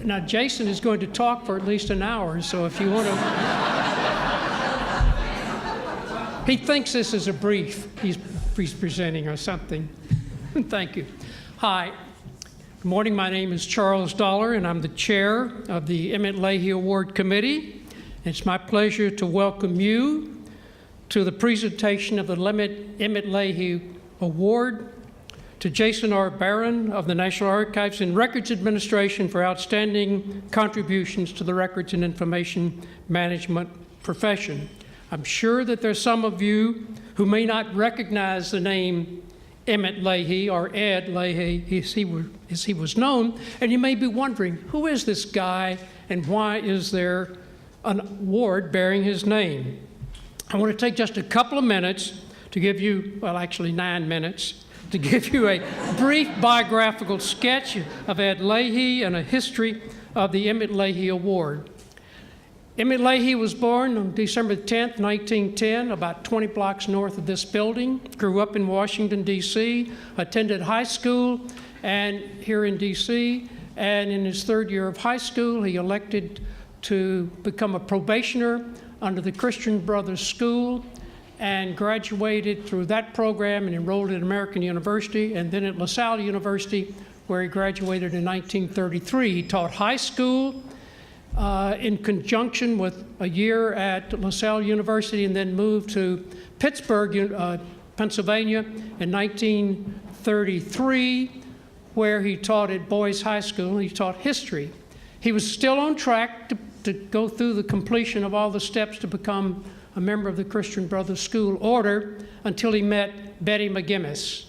Now, Jason is going to talk for at least an hour, so if you want to... He thinks this is a brief he's presenting or something. Thank you. Hi. Good morning. My name is Charles Dollar, and I'm the chair of the Emmett Leahy Award Committee. It's my pleasure to welcome you to the presentation of the Emmett Leahy Award to Jason R. Barron of the National Archives and Records Administration for outstanding contributions to the records and information management profession. I'm sure that there's some of you who may not recognize the name Emmett Leahy or Ed Leahy as he was known, and you may be wondering, who is this guy and why is there an award bearing his name? I want to take just a couple of minutes to give you, well, actually 9 minutes, to give you a brief biographical sketch of Ed Leahy and a history of the Emmett Leahy Award. Emmett Leahy was born on December 10th, 1910, about 20 blocks north of this building. Grew up in Washington, D.C., attended high school and here in D.C., and in his third year of high school, he elected to become a probationer under the Christian Brothers School and graduated through that program and enrolled at American University and then at LaSalle University, where he graduated in 1933. He taught high school in conjunction with a year at LaSalle University and then moved to Pittsburgh, Pennsylvania in 1933, where he taught at Boys High School. He taught history. He was still on track to go through the completion of all the steps to become a member of the Christian Brothers School Order until he met Betty McGinnis.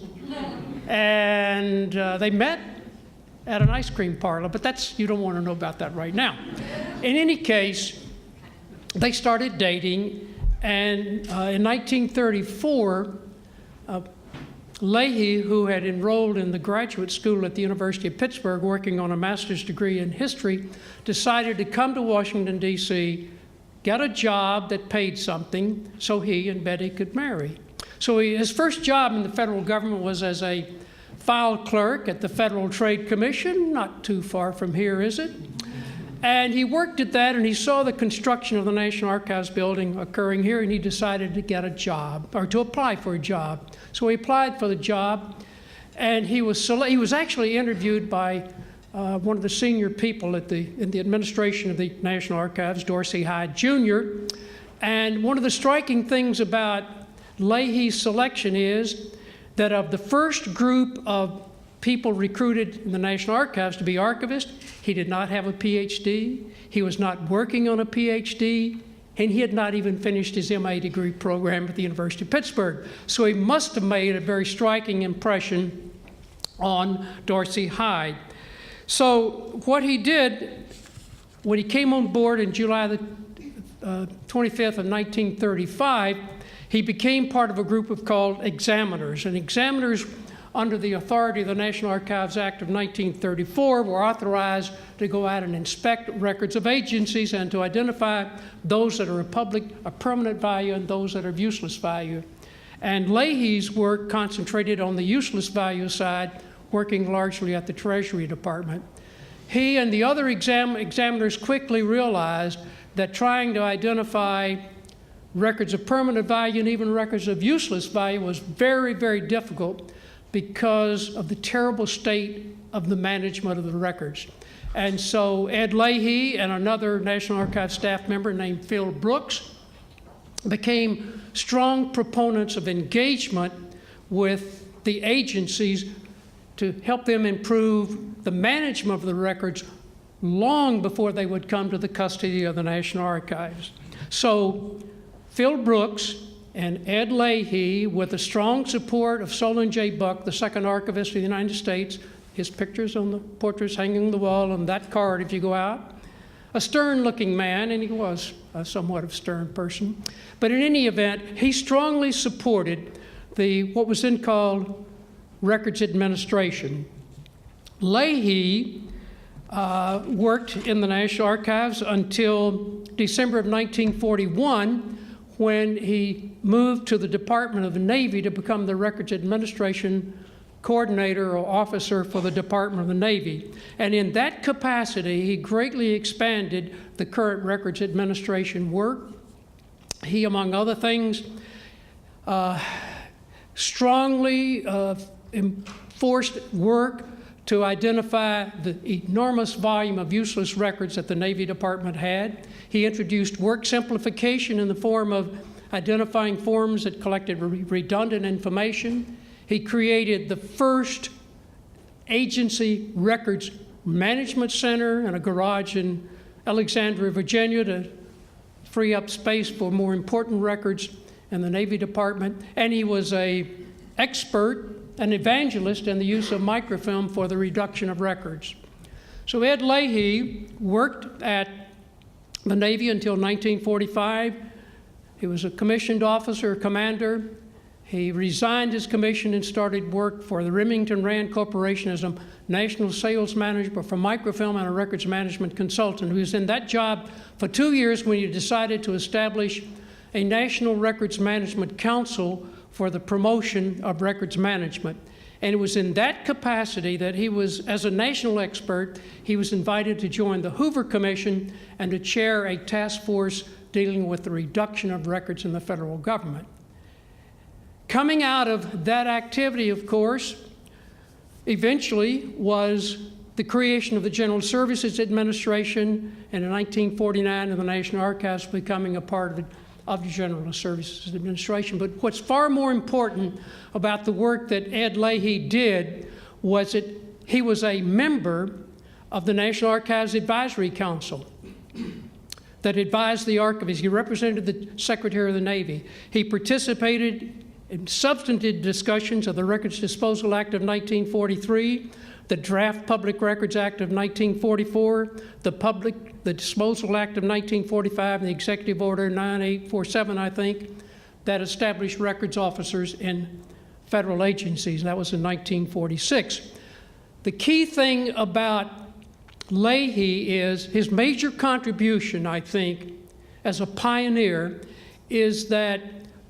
And they met at an ice cream parlor, but you don't want to know about that right now. In any case, they started dating, and in 1934, Leahy, who had enrolled in the graduate school at the University of Pittsburgh working on a master's degree in history, decided to come to Washington, D.C., get a job that paid something so he and Betty could marry. So his first job in the federal government was as a file clerk at the Federal Trade Commission, not too far from here, is it? And he worked at that, and he saw the construction of the National Archives building occurring here, and he decided to get a job, or to apply for a job. So he applied for the job, and he was actually interviewed by one of the senior people in the administration of the National Archives, Dorsey Hyde Jr. And one of the striking things about Leahy's selection is that of the first group of people recruited in the National Archives to be archivist, he did not have a PhD, he was not working on a PhD, and he had not even finished his MA degree program at the University of Pittsburgh. So he must have made a very striking impression on Dorsey Hyde. So what he did, when he came on board in July the 25th of 1935, he became part of a group called examiners. And examiners, under the authority of the National Archives Act of 1934, were authorized to go out and inspect records of agencies and to identify those that are of permanent value and those that are of useless value. And Leahy's work concentrated on the useless value side, working largely at the Treasury Department. He and the other examiners quickly realized that trying to identify records of permanent value and even records of useless value was very, very difficult because of the terrible state of the management of the records. And so Ed Leahy and another National Archives staff member named Phil Brooks became strong proponents of engagement with the agencies to help them improve the management of the records long before they would come to the custody of the National Archives. So Phil Brooks and Ed Leahy, with the strong support of Solon J. Buck, the second archivist of the United States, his pictures on the portraits hanging on the wall on that card if you go out, a stern-looking man, and he was somewhat of a stern person. But in any event, he strongly supported what was then called records administration. Leahy worked in the National Archives until December of 1941, when he moved to the Department of the Navy to become the records administration coordinator or officer for the Department of the Navy. And in that capacity, he greatly expanded the current Records Administration work. He, among other things, strongly enforced work to identify the enormous volume of useless records that the Navy Department had. He introduced work simplification in the form of identifying forms that collected redundant information. He created the first agency records management center in a garage in Alexandria, Virginia, to free up space for more important records in the Navy Department. And he was an expert, an evangelist in the use of microfilm for the reduction of records. So Ed Leahy worked at the Navy until 1945. He was a commissioned officer, commander. He resigned his commission and started work for the Remington Rand Corporation as a national sales manager for microfilm and a records management consultant. He was in that job for 2 years when he decided to establish a National Records Management Council for the promotion of records management. And it was in that capacity that he was, as a national expert, he was invited to join the Hoover Commission and to chair a task force dealing with the reduction of records in the federal government. Coming out of that activity, of course, eventually was the creation of the General Services Administration, and in 1949, and the National Archives becoming a part of the General Services Administration. But what's far more important about the work that Ed Leahy did was that he was a member of the National Archives Advisory Council that advised the archivist. He represented the Secretary of the Navy. He participated in substantive discussions of the Records Disposal Act of 1943, the Draft Public Records Act of 1944, the Disposal Act of 1945, and the Executive Order 9847, I think, that established records officers in federal agencies. And that was in 1946. The key thing about Leahy is his major contribution, I think, as a pioneer, is that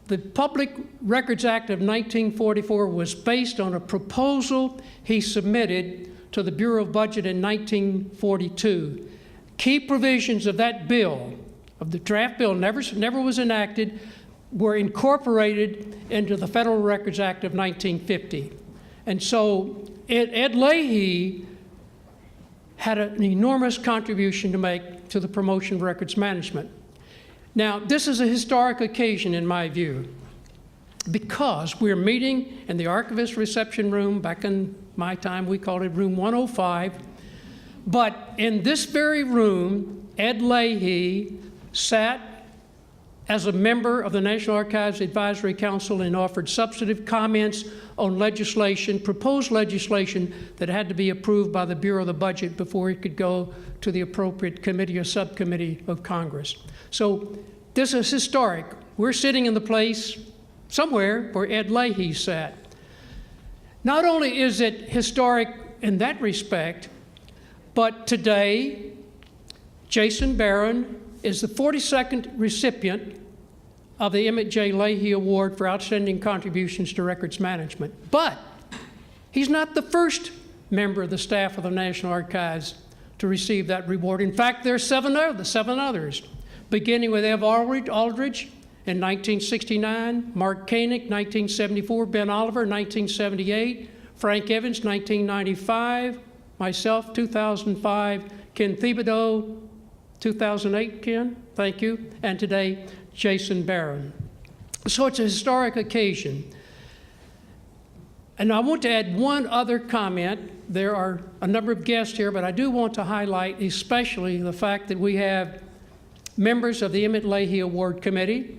the Public Records Act of 1944 was based on a proposal he submitted to the Bureau of Budget in 1942. Key provisions of that bill, of the draft bill, never was enacted, were incorporated into the Federal Records Act of 1950. And so Ed Leahy had an enormous contribution to make to the promotion of records management. Now, this is a historic occasion in my view, because we're meeting in the Archivist reception room. Back in my time, we called it room 105. But in this very room, Ed Leahy sat as a member of the National Archives Advisory Council and offered substantive comments on legislation, proposed legislation that had to be approved by the Bureau of the Budget before it could go to the appropriate committee or subcommittee of Congress. So this is historic. We're sitting in the place somewhere where Ed Leahy sat. Not only is it historic in that respect, but today, Jason Barron is the 42nd recipient of the Emmett J. Leahy Award for Outstanding Contributions to Records Management. But he's not the first member of the staff of the National Archives to receive that reward. In fact, there are seven others, beginning with Ev Aldridge in 1969, Mark Koenig, 1974, Ben Oliver, 1978, Frank Evans, 1995, myself, 2005, Ken Thibodeau, 2008, Ken, thank you, and today, Jason Barron. So it's a historic occasion. And I want to add one other comment. There are a number of guests here, but I do want to highlight especially the fact that we have members of the Emmett Leahy Award Committee,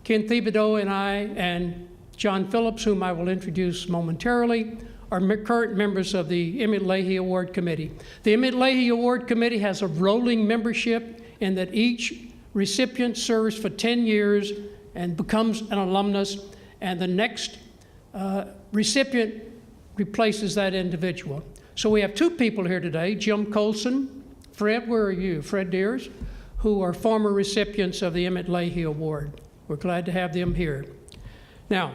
Ken Thibodeau and I, and John Phillips, whom I will introduce momentarily, are current members of the Emmett Leahy Award Committee. The Emmett Leahy Award Committee has a rolling membership in that each recipient serves for 10 years and becomes an alumnus, and the next recipient replaces that individual. So we have two people here today, Jim Coulson, Fred, where are you? Fred Deers, who are former recipients of the Emmett Leahy Award. We're glad to have them here. Now,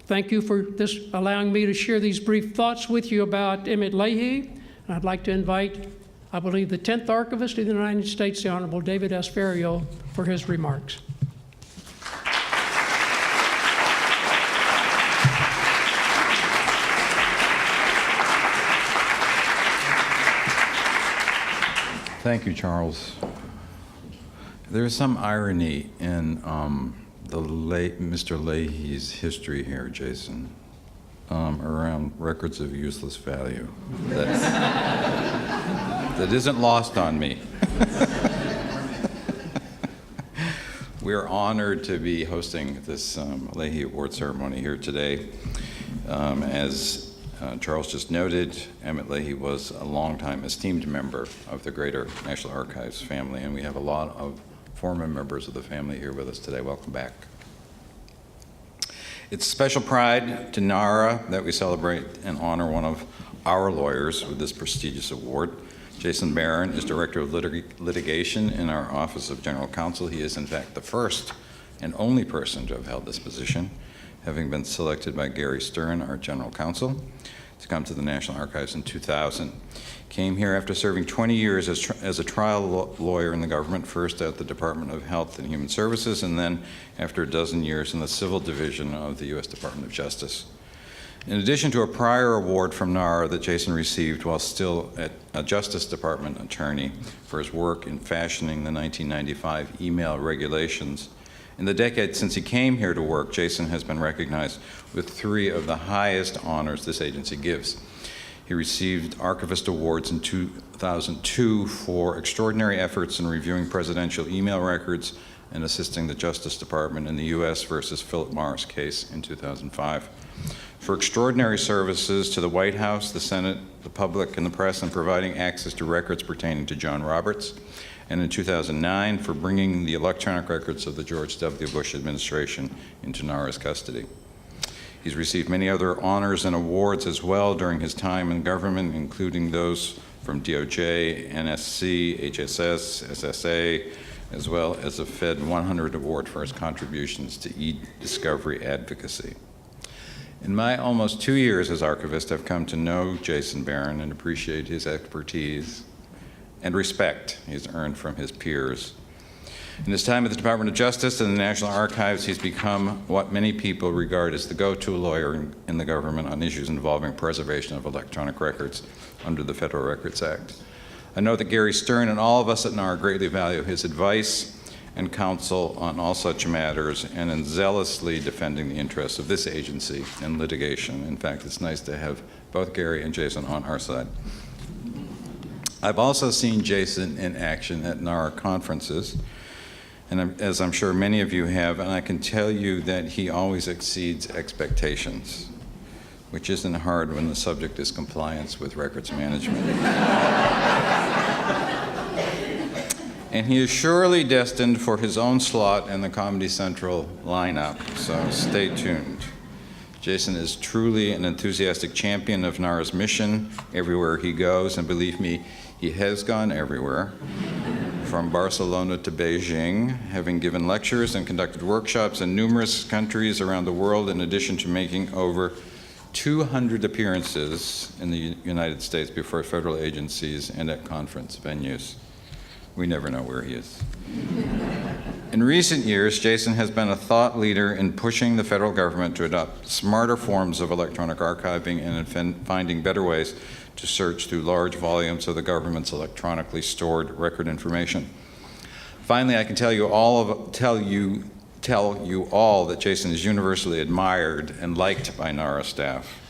Thank you for allowing me to share these brief thoughts with you about Emmett Leahy. And I'd like to invite, I believe, the 10th Archivist of the United States, the Honorable David S. Ferriero, for his remarks. Thank you, Charles. There's some irony in the late Mr. Leahy's history here, Jason, around records of useless value. That isn't lost on me. We're honored to be hosting this Leahy Award ceremony here today. As Charles just noted, Emmett Leahy was a longtime esteemed member of the Greater National Archives family, and we have a lot of former members of the family here with us today. Welcome back. It's special pride to NARA that we celebrate and honor one of our lawyers with this prestigious award. Jason Barron is Director of Litigation in our Office of General Counsel. He is, in fact, the first and only person to have held this position, having been selected by Gary Stern, our General Counsel, to come to the National Archives in 2000. Came here after serving 20 years as a trial lawyer in the government, first at the Department of Health and Human Services, and then after a dozen years in the Civil Division of the U.S. Department of Justice. In addition to a prior award from NARA that Jason received while still a Justice Department attorney for his work in fashioning the 1995 email regulations, in the decade since he came here to work, Jason has been recognized with 3 of the highest honors this agency gives. He received Archivist Awards in 2002 for extraordinary efforts in reviewing presidential email records and assisting the Justice Department in the U.S. versus Philip Morris case in 2005. For extraordinary services to the White House, the Senate, the public, and the press in providing access to records pertaining to John Roberts, and in 2009 for bringing the electronic records of the George W. Bush administration into NARA's custody. He's received many other honors and awards as well during his time in government, including those from DOJ, NSC, HSS, SSA, as well as a Fed 100 award for his contributions to e-discovery advocacy. In my almost 2 years as archivist, I've come to know Jason Barron and appreciate his expertise and respect he's earned from his peers. In his time at the Department of Justice and the National Archives, he's become what many people regard as the go-to lawyer in the government on issues involving preservation of electronic records under the Federal Records Act. I know that Gary Stern and all of us at NARA greatly value his advice and counsel on all such matters and in zealously defending the interests of this agency in litigation. In fact, it's nice to have both Gary and Jason on our side. I've also seen Jason in action at NARA conferences, and as I'm sure many of you have, and I can tell you that he always exceeds expectations, which isn't hard when the subject is compliance with records management. And he is surely destined for his own slot in the Comedy Central lineup, so stay tuned. Jason is truly an enthusiastic champion of NARA's mission everywhere he goes, and believe me, he has gone everywhere, from Barcelona to Beijing, having given lectures and conducted workshops in numerous countries around the world, in addition to making over 200 appearances in the United States before federal agencies and at conference venues. We never know where he is. In recent years, Jason has been a thought leader in pushing the federal government to adopt smarter forms of electronic archiving and in finding better ways to search through large volumes of the government's electronically stored record information. Finally, I can tell you all that Jason is universally admired and liked by NARA staff.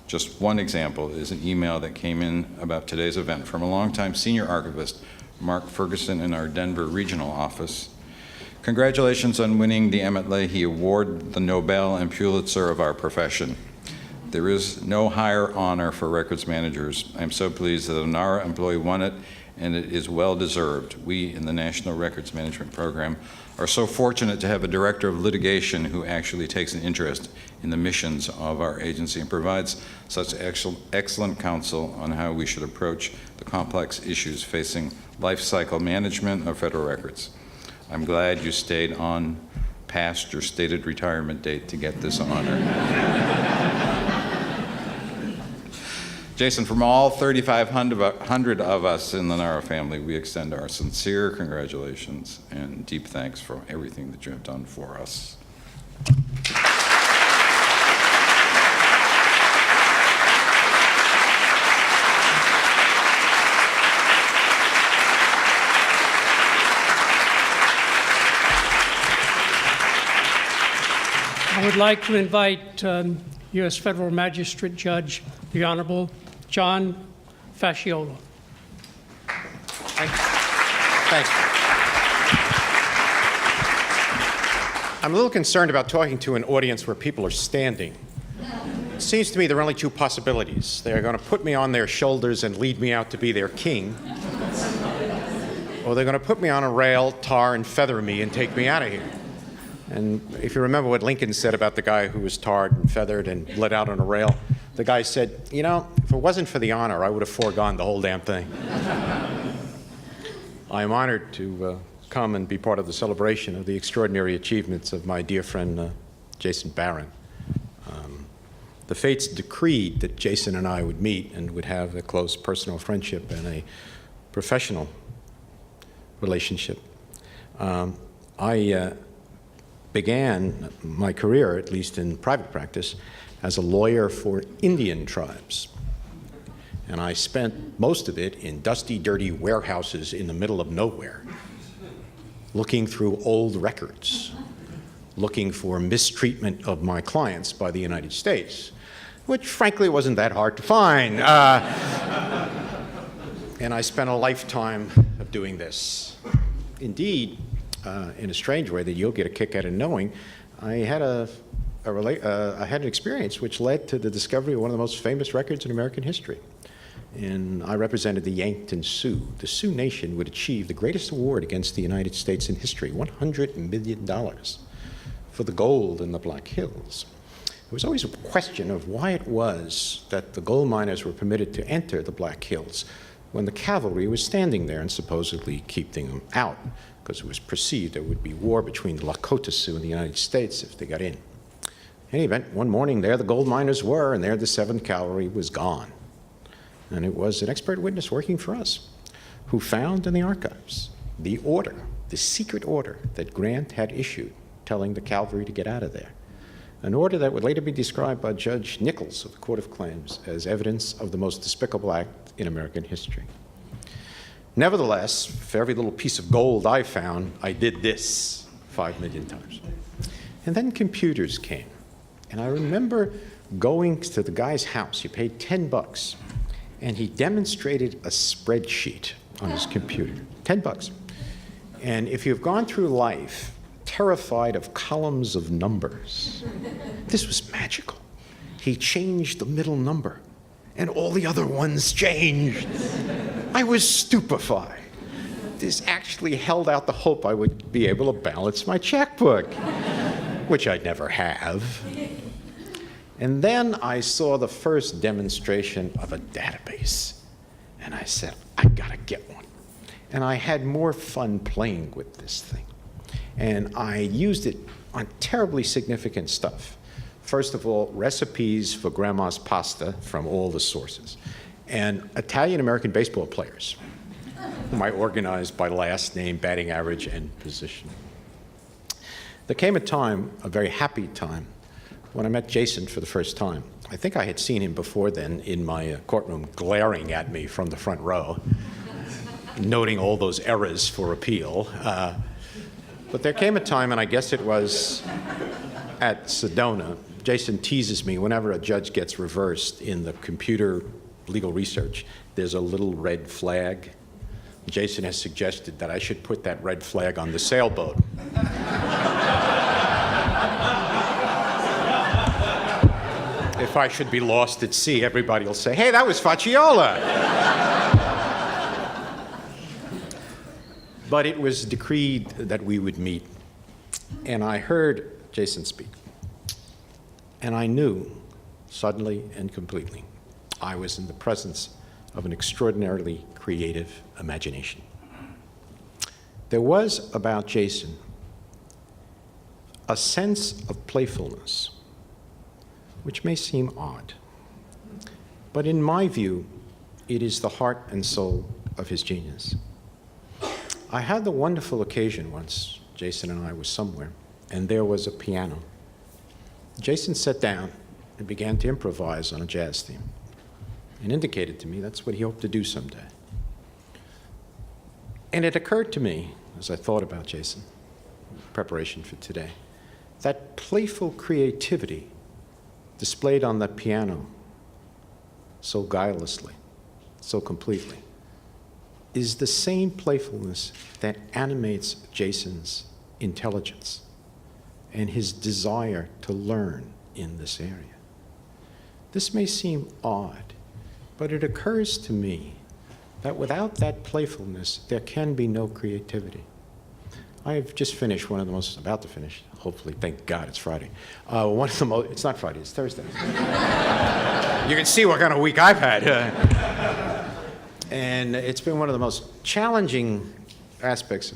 Just one example is an email that came in about today's event from a longtime senior archivist, Mark Ferguson, in our Denver regional office. Congratulations on winning the Emmett Leahy Award, the Nobel and Pulitzer of our profession. There is no higher honor for records managers. I'm so pleased that a NARA employee won it, and it is well deserved. We in the National Records Management Program are so fortunate to have a director of litigation who actually takes an interest in the missions of our agency and provides such excellent counsel on how we should approach the complex issues facing life cycle management of federal records. I'm glad you stayed on past your stated retirement date to get this honor. Jason, from all 3,500 of us in the Nara family, we extend our sincere congratulations and deep thanks for everything that you have done for us. I would like to invite U.S. Federal Magistrate Judge, the Honorable John Facciola. Thank you. Thanks. I'm a little concerned about talking to an audience where people are standing. It seems to me there are only two possibilities. They're going to put me on their shoulders and lead me out to be their king, or they're going to put me on a rail, tar and feather me, and take me out of here. And if you remember what Lincoln said about the guy who was tarred and feathered and let out on a rail, the guy said, you know, if it wasn't for the honor, I would have foregone the whole damn thing. I am honored to come and be part of the celebration of the extraordinary achievements of my dear friend, Jason Barron. The fates decreed that Jason and I would meet and would have a close personal friendship and a professional relationship. I began my career, at least in private practice, as a lawyer for Indian tribes. And I spent most of it in dusty, dirty warehouses in the middle of nowhere, looking through old records, looking for mistreatment of my clients by the United States, which frankly wasn't that hard to find. And I spent a lifetime of doing this. Indeed, in a strange way that you'll get a kick out of knowing, I had an experience which led to the discovery of one of the most famous records in American history. And I represented the Yankton Sioux. The Sioux Nation would achieve the greatest award against the United States in history, $100 million for the gold in the Black Hills. There was always a question of why it was that the gold miners were permitted to enter the Black Hills when the cavalry was standing there and supposedly keeping them out, because it was perceived there would be war between the Lakota Sioux and the United States if they got in. In any event, one morning there the gold miners were, and there the 7th Cavalry was gone. And it was an expert witness working for us who found in the archives the order, the secret order that Grant had issued telling the cavalry to get out of there. An order that would later be described by Judge Nichols of the Court of Claims as evidence of the most despicable act in American history. Nevertheless, for every little piece of gold I found, I did this 5 million times. And then computers came. And I remember going to the guy's house. He paid $10, and he demonstrated a spreadsheet on his computer. $10. And if you've gone through life terrified of columns of numbers, this was magical. He changed the middle number, and all the other ones changed. I was stupefied. This actually held out the hope I would be able to balance my checkbook, which I'd never have. And then I saw the first demonstration of a database, and I said, I gotta get one. And I had more fun playing with this thing. And I used it on terribly significant stuff. First of all, recipes for grandma's pasta from all the sources, and Italian-American baseball players, whom I organized by last name, batting average, and position. There came a time, a very happy time, when I met Jason for the first time. I think I had seen him before then in my courtroom, glaring at me from the front row, noting all those errors for appeal. But there came a time, and I guess it was at Sedona. Jason teases me whenever a judge gets reversed in the computer legal research, there's a little red flag. Jason has suggested that I should put that red flag on the sailboat. If I should be lost at sea, everybody will say, hey, that was Facciola. But it was decreed that we would meet, and I heard Jason speak. And I knew, suddenly and completely, I was in the presence of an extraordinarily creative imagination. There was about Jason a sense of playfulness, which may seem odd. But in my view, it is the heart and soul of his genius. I had the wonderful occasion once, Jason and I were somewhere, and there was a piano. Jason sat down and began to improvise on a jazz theme and indicated to me that's what he hoped to do someday. And it occurred to me, as I thought about Jason, in preparation for today, that playful creativity displayed on the piano so guilelessly, so completely, is the same playfulness that animates Jason's intelligence and his desire to learn in this area. This may seem odd, but it occurs to me that without that playfulness, there can be no creativity. I have just finished one of the most, about to finish, hopefully, thank God it's Friday. One of the most, it's not Friday, it's Thursday. You can see what kind of week I've had. And it's been one of the most challenging aspects,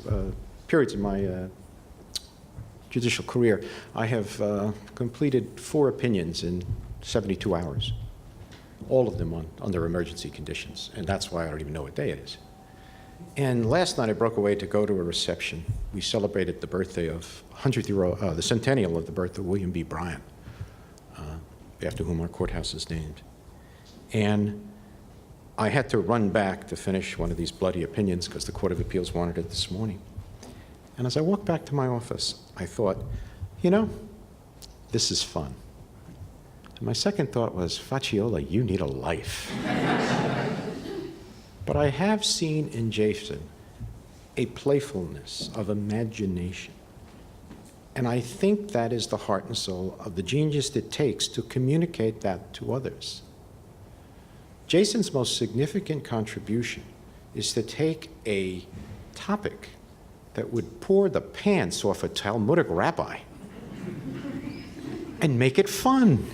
periods of my judicial career. I have completed 4 opinions in 72 hours, all of them under emergency conditions, and that's why I don't even know what day it is. And last night I broke away to go to a reception. We celebrated the birthday of the centennial of the birth of William B. Bryant, after whom our courthouse is named. And I had to run back to finish one of these bloody opinions because the Court of Appeals wanted it this morning. And as I walked back to my office, I thought, you know, this is fun. And my second thought was, Facciola, you need a life. But I have seen in Jason a playfulness of imagination. And I think that is the heart and soul of the genius it takes to communicate that to others. Jason's most significant contribution is to take a topic that would pour the pants off a Talmudic rabbi and make it fun.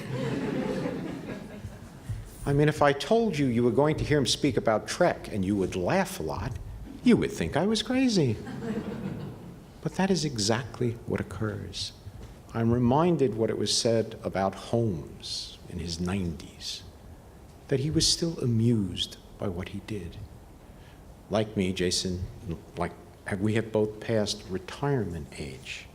I mean, if I told you you were going to hear him speak about Trek and you would laugh a lot, you would think I was crazy. But that is exactly what occurs. I'm reminded what it was said about Holmes in his 90s, that he was still amused by what he did. Like me, Jason, we have both passed retirement age.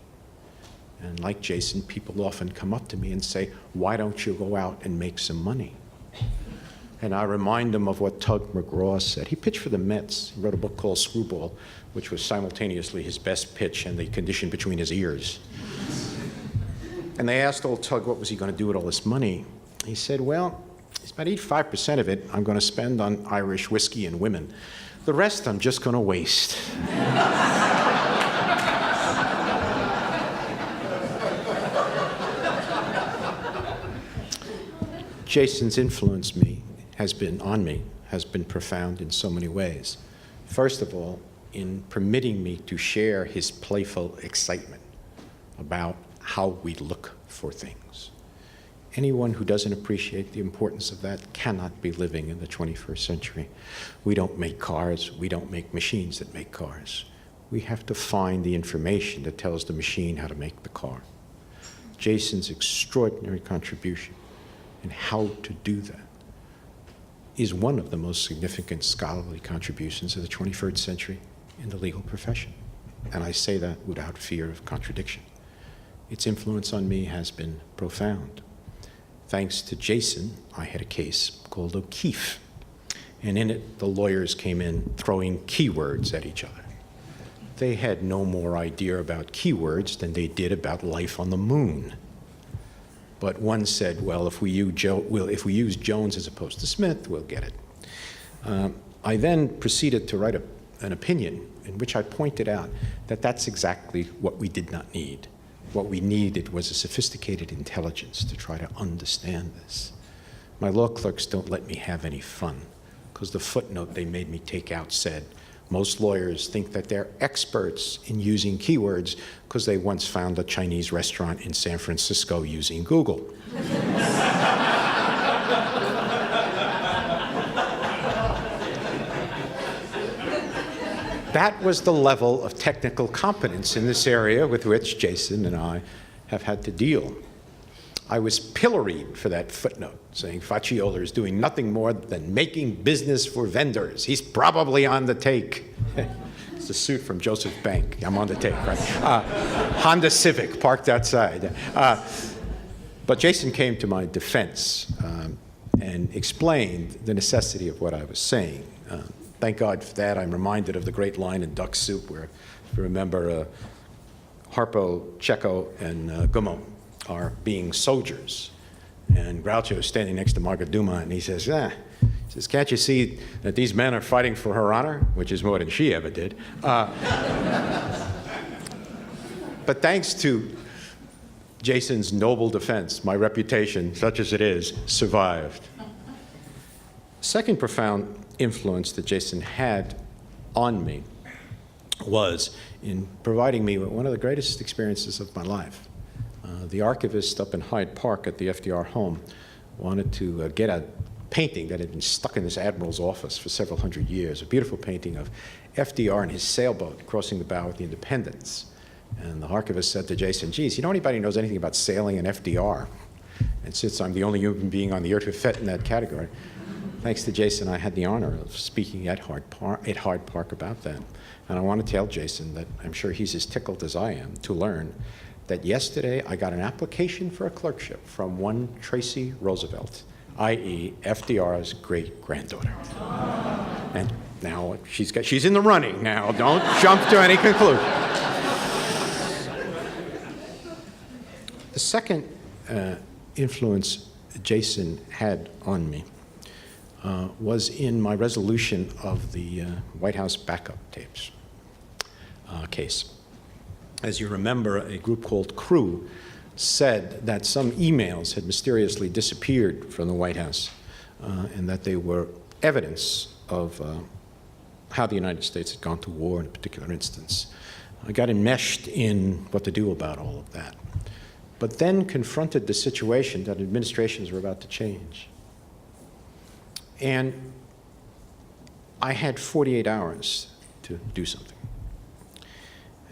And like Jason, people often come up to me and say, why don't you go out and make some money? And I remind them of what Tug McGraw said. He pitched for the Mets. He wrote a book called Screwball, which was simultaneously his best pitch and the condition between his ears. And they asked old Tug what was he going to do with all this money. He said, well, it's about 85% of it I'm going to spend on Irish whiskey and women. The rest I'm just going to waste. Jason's influence has been profound in so many ways. First of all, in permitting me to share his playful excitement about how we look for things. Anyone who doesn't appreciate the importance of that cannot be living in the 21st century. We don't make cars, we don't make machines that make cars. We have to find the information that tells the machine how to make the car. Jason's extraordinary contribution and how to do that is one of the most significant scholarly contributions of the 21st century in the legal profession. And I say that without fear of contradiction. Its influence on me has been profound. Thanks to Jason, I had a case called O'Keefe. And in it, the lawyers came in throwing keywords at each other. They had no more idea about keywords than they did about life on the moon. But one said, well, if we use Jones as opposed to Smith, we'll get it. I then proceeded to write an opinion in which I pointed out that that's exactly what we did not need. What we needed was a sophisticated intelligence to try to understand this. My law clerks don't let me have any fun, because the footnote they made me take out said, most lawyers think that they're experts in using keywords because they once found a Chinese restaurant in San Francisco using Google. That was the level of technical competence in this area with which Jason and I have had to deal. I was pilloried for that footnote, saying Facciola is doing nothing more than making business for vendors. He's probably on the take. It's a suit from Joseph Bank. I'm on the take, right? Honda Civic parked outside. But Jason came to my defense and explained the necessity of what I was saying. Thank God for that. I'm reminded of the great line in Duck Soup where, if you remember, Harpo, Checo, and Gummo are being soldiers. And Groucho is standing next to Margaret Dumont, and he says, can't you see that these men are fighting for her honor? Which is more than she ever did. But thanks to Jason's noble defense, my reputation, such as it is, survived. Second profound influence that Jason had on me was in providing me with one of the greatest experiences of my life. The archivist up in Hyde Park at the FDR home wanted to get a painting that had been stuck in this admiral's office for several hundred years, a beautiful painting of FDR and his sailboat crossing the bow with the Independence. And the archivist said to Jason, geez, anybody knows anything about sailing and FDR? And since I'm the only human being on the earth who fit in that category, thanks to Jason, I had the honor of speaking at Hyde Park about that. And I want to tell Jason that I'm sure he's as tickled as I am to learn that yesterday I got an application for a clerkship from one Tracy Roosevelt, i.e. FDR's great-granddaughter. And now she's in the running now. Don't jump to any conclusion. The second influence Jason had on me was in my resolution of the White House backup tapes case. As you remember, a group called Crew said that some emails had mysteriously disappeared from the White House and that they were evidence of how the United States had gone to war in a particular instance. I got enmeshed in what to do about all of that, but then confronted the situation that administrations were about to change. And I had 48 hours to do something.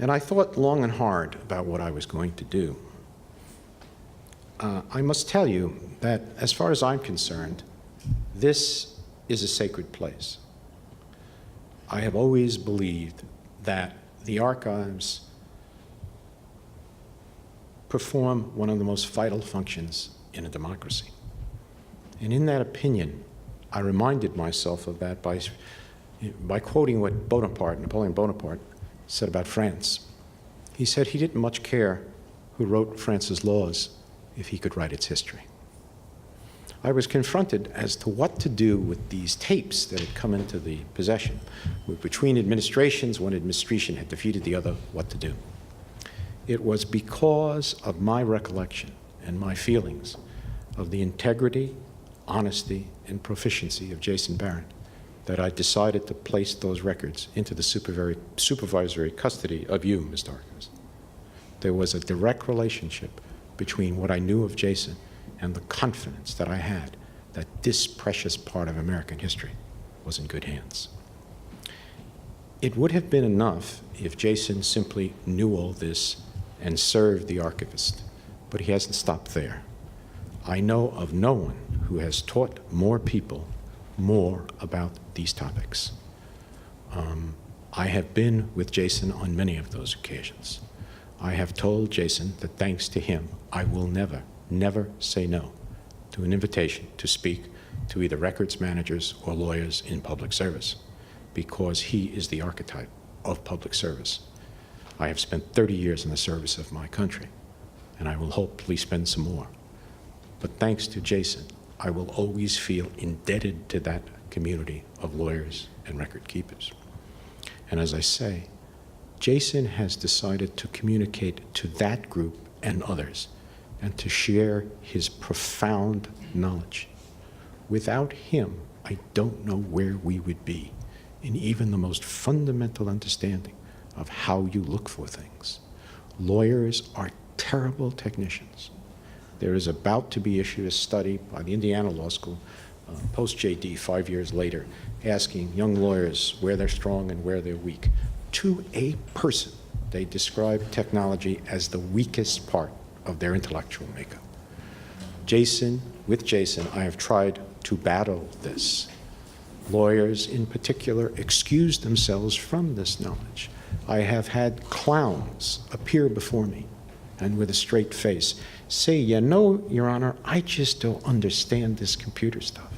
And I thought long and hard about what I was going to do. I must tell you that, as far as I'm concerned, this is a sacred place. I have always believed that the archives perform one of the most vital functions in a democracy. And in that opinion, I reminded myself of that by quoting what Napoleon Bonaparte, said about France. He said he didn't much care who wrote France's laws if he could write its history. I was confronted as to what to do with these tapes that had come into the possession. Between administrations, one administration had defeated the other, what to do. It was because of my recollection and my feelings of the integrity, honesty, and proficiency of Jason Barron that I decided to place those records into the supervisory custody of you, Mr. Archivist. There was a direct relationship between what I knew of Jason and the confidence that I had that this precious part of American history was in good hands. It would have been enough if Jason simply knew all this and served the archivist, but he hasn't stopped there. I know of no one who has taught more people more about these topics. I have been with Jason on many of those occasions. I have told Jason that thanks to him, I will never, never say no to an invitation to speak to either records managers or lawyers in public service, because he is the archetype of public service. I have spent 30 years in the service of my country, and I will hopefully spend some more. But thanks to Jason, I will always feel indebted to that community of lawyers and record keepers. And as I say, Jason has decided to communicate to that group and others and to share his profound knowledge. Without him, I don't know where we would be in even the most fundamental understanding of how you look for things. Lawyers are terrible technicians. There is about to be issued a study by the Indiana Law School, post-JD 5 years later, asking young lawyers where they're strong and where they're weak. To a person, they describe technology as the weakest part of their intellectual makeup. With Jason, I have tried to battle this. Lawyers, in particular, excuse themselves from this knowledge. I have had clowns appear before me and with a straight face say, "You know, Your Honor, I just don't understand this computer stuff."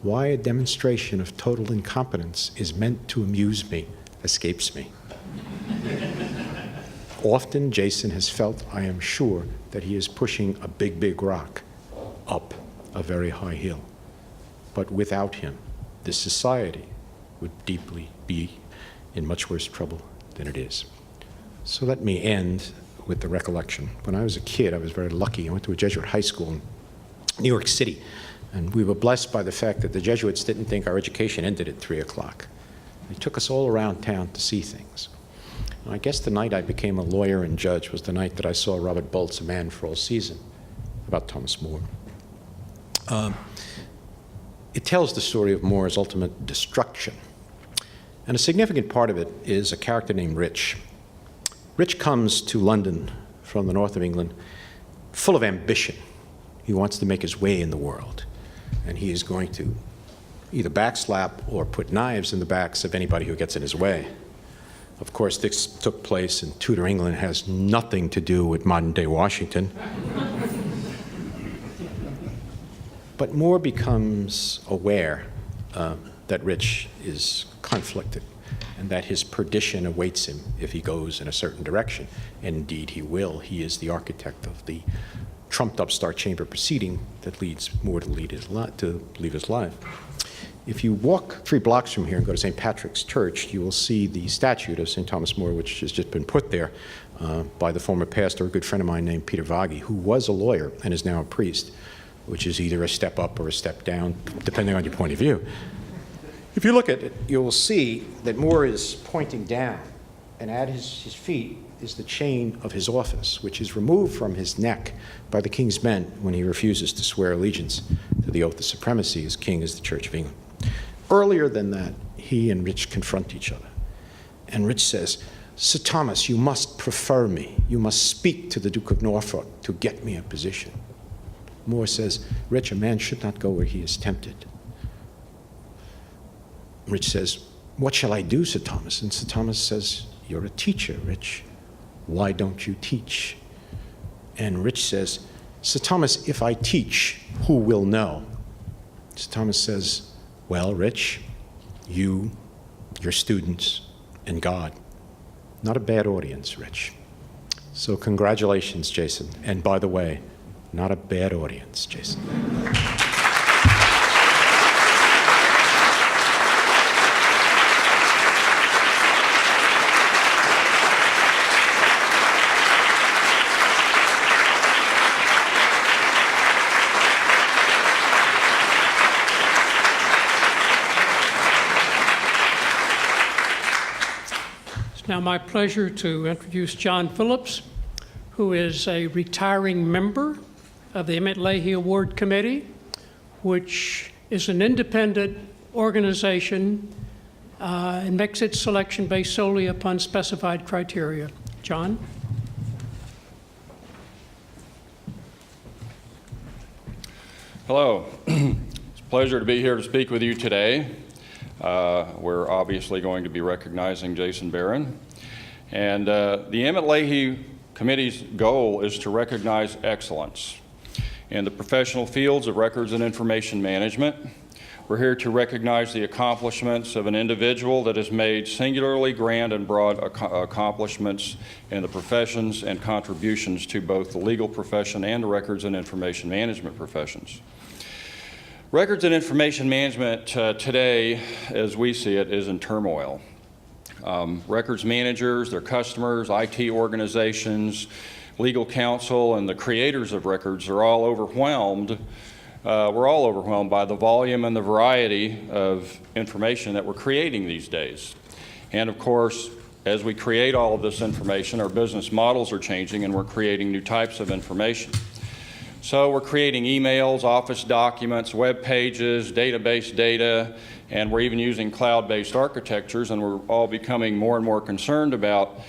Why a demonstration of total incompetence is meant to amuse me escapes me. Often, Jason has felt, I am sure, that he is pushing a big, big rock up a very high hill. But without him, this society would deeply be in much worse trouble than it is. So let me end with the recollection. When I was a kid, I was very lucky. I went to a Jesuit high school in New York City, and we were blessed by the fact that the Jesuits didn't think our education ended at 3 o'clock. They took us all around town to see things. And I guess the night I became a lawyer and judge was the night that I saw Robert Bolt's A Man for All Season, about Thomas More. It tells the story of More's ultimate destruction. And a significant part of it is a character named Rich. Rich comes to London from the north of England full of ambition. He wants to make his way in the world. And he is going to either backslap or put knives in the backs of anybody who gets in his way. Of course, this took place in Tudor England, has nothing to do with modern-day Washington. But More becomes aware that Rich is conflicted and that his perdition awaits him if he goes in a certain direction. And indeed, he will. He is the architect of the trumped-up Star Chamber proceeding that leads More to leave his life. If you walk 3 blocks from here and go to St. Patrick's Church, you will see the statue of St. Thomas More, which has just been put there by the former pastor, a good friend of mine named Peter Vaghi, who was a lawyer and is now a priest, which is either a step up or a step down, depending on your point of view. If you look at it, you will see that More is pointing down, and at his feet is the chain of his office, which is removed from his neck by the king's men when he refuses to swear allegiance to the oath of supremacy as king of the Church of England. Earlier than that, he and Rich confront each other. And Rich says, "Sir Thomas, you must prefer me. You must speak to the Duke of Norfolk to get me a position." More says, "Rich, a man should not go where he is tempted." Rich says, "What shall I do, Sir Thomas?" And Sir Thomas says, "You're a teacher, Rich. Why don't you teach?" And Rich says, "Sir Thomas, if I teach, who will know?" Sir Thomas says, "Well, Rich, you, your students, and God." Not a bad audience, Rich. So congratulations, Jason. And by the way, not a bad audience, Jason. It's now my pleasure to introduce John Phillips, who is a retiring member of the Emmett Leahy Award Committee, which is an independent organization and makes its selection based solely upon specified criteria. John? Hello. It's a pleasure to be here to speak with you today. We're obviously going to be recognizing Jason Barron. And the Emmett Leahy Committee's goal is to recognize excellence in the professional fields of records and information management. We're here to recognize the accomplishments of an individual that has made singularly grand and broad accomplishments in the professions and contributions to both the legal profession and the records and information management professions. Records and information management today, as we see it, is in turmoil. Records managers, their customers, IT organizations, legal counsel, and the creators of records are all overwhelmed. We're all overwhelmed by the volume and the variety of information that we're creating these days. And of course, as we create all of this information, our business models are changing and we're creating new types of information. So we're creating emails, office documents, web pages, database data, and we're even using cloud-based architectures, and we're all becoming more and more concerned about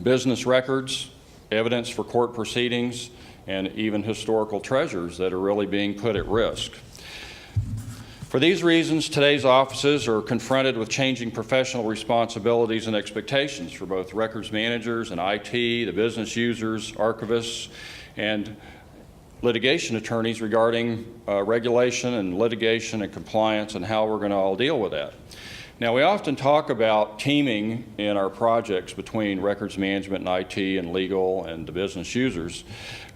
business records, evidence for court proceedings, and even historical treasures that are really being put at risk. For these reasons, today's offices are confronted with changing professional responsibilities and expectations for both records managers and IT, the business users, archivists, and litigation attorneys regarding regulation and litigation and compliance and how we're going to all deal with that. Now, we often talk about teaming in our projects between records management and IT and legal and the business users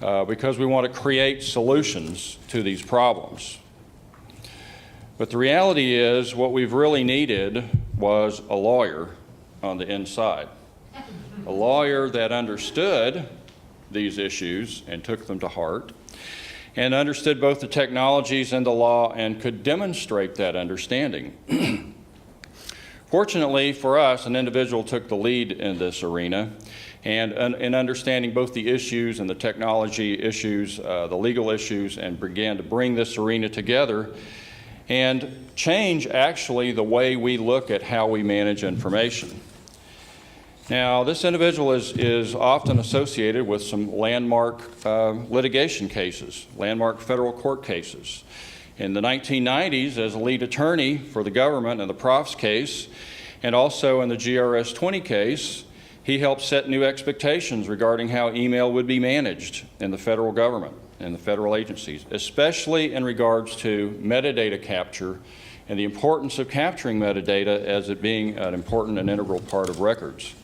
because we want to create solutions to these problems. But the reality is what we've really needed was a lawyer on the inside, a lawyer that understood these issues and took them to heart, and understood both the technologies and the law and could demonstrate that understanding. Fortunately for us, an individual took the lead in this arena, and in understanding both the issues and the technology issues, the legal issues, and began to bring this arena together and change actually the way we look at how we manage information. Now, this individual is often associated with some landmark litigation cases, landmark federal court cases. In the 1990s, as a lead attorney for the government in the Profs case, and also in the GRS 20 case, he helped set new expectations regarding how email would be managed in the federal government and the federal agencies, especially in regards to metadata capture and the importance of capturing metadata as it being an important and integral part of records.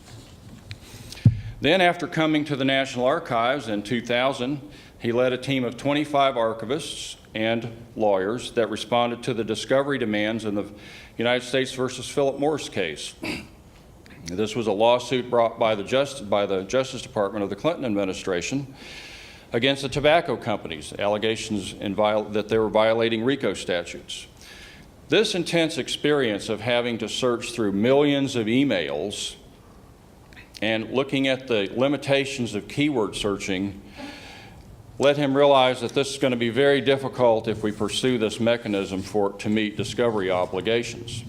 Then, after coming to the National Archives in 2000, he led a team of 25 archivists and lawyers that responded to the discovery demands in the United States versus Philip Morris case. This was a lawsuit brought by the Justice Department of the Clinton administration against the tobacco companies, allegations that they were violating RICO statutes. This intense experience of having to search through millions of emails and looking at the limitations of keyword searching let him realize that this is going to be very difficult if we pursue this mechanism to meet discovery obligations.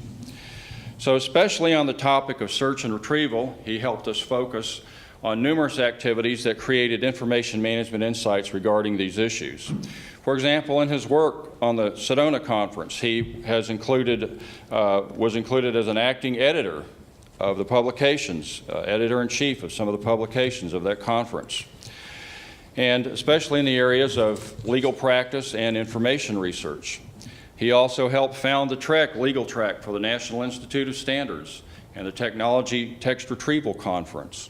So, especially on the topic of search and retrieval, he helped us focus on numerous activities that created information management insights regarding these issues. For example, in his work on the Sedona Conference, he was included as an acting editor of the publications, editor-in-chief of some of the publications of that conference, and especially in the areas of legal practice and information research. He also helped found the legal track for the National Institute of Standards and the Technology Text Retrieval Conference.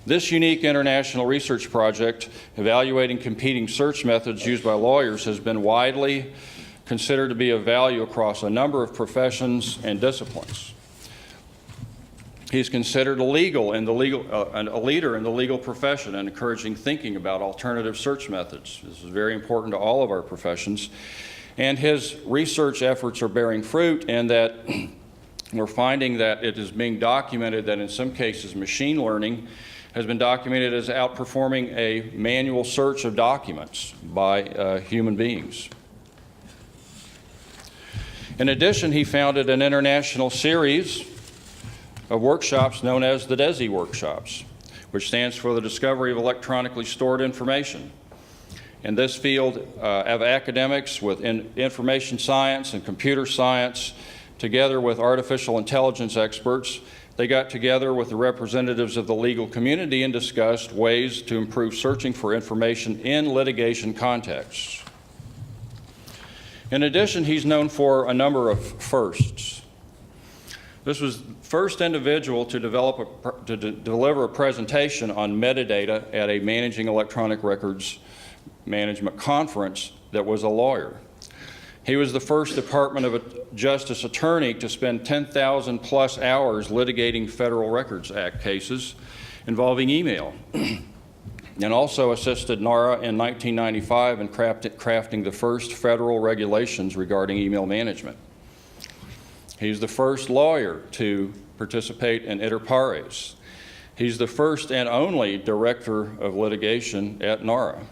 This unique international research project evaluating competing search methods used by lawyers has been widely considered to be of value across a number of professions and disciplines. He's considered a leader in the legal profession and encouraging thinking about alternative search methods. This is very important to all of our professions. And his research efforts are bearing fruit in that we're finding that it is being documented that in some cases machine learning has been documented as outperforming a manual search of documents by human beings. In addition, he founded an international series of workshops known as the DESI workshops, which stands for the Discovery of Electronically Stored Information. In this field of academics with information science and computer science, together with artificial intelligence experts, they got together with the representatives of the legal community and discussed ways to improve searching for information in litigation contexts. In addition, he's known for a number of firsts. This was the first individual to deliver a presentation on metadata at a Managing Electronic Records Management conference that was a lawyer. He was the first Department of Justice attorney to spend 10,000 plus hours litigating Federal Records Act cases involving email, and also assisted NARA in 1995 in crafting the first federal regulations regarding email management. He's the first lawyer to participate in inter pares. He's the first and only director of litigation at NARA.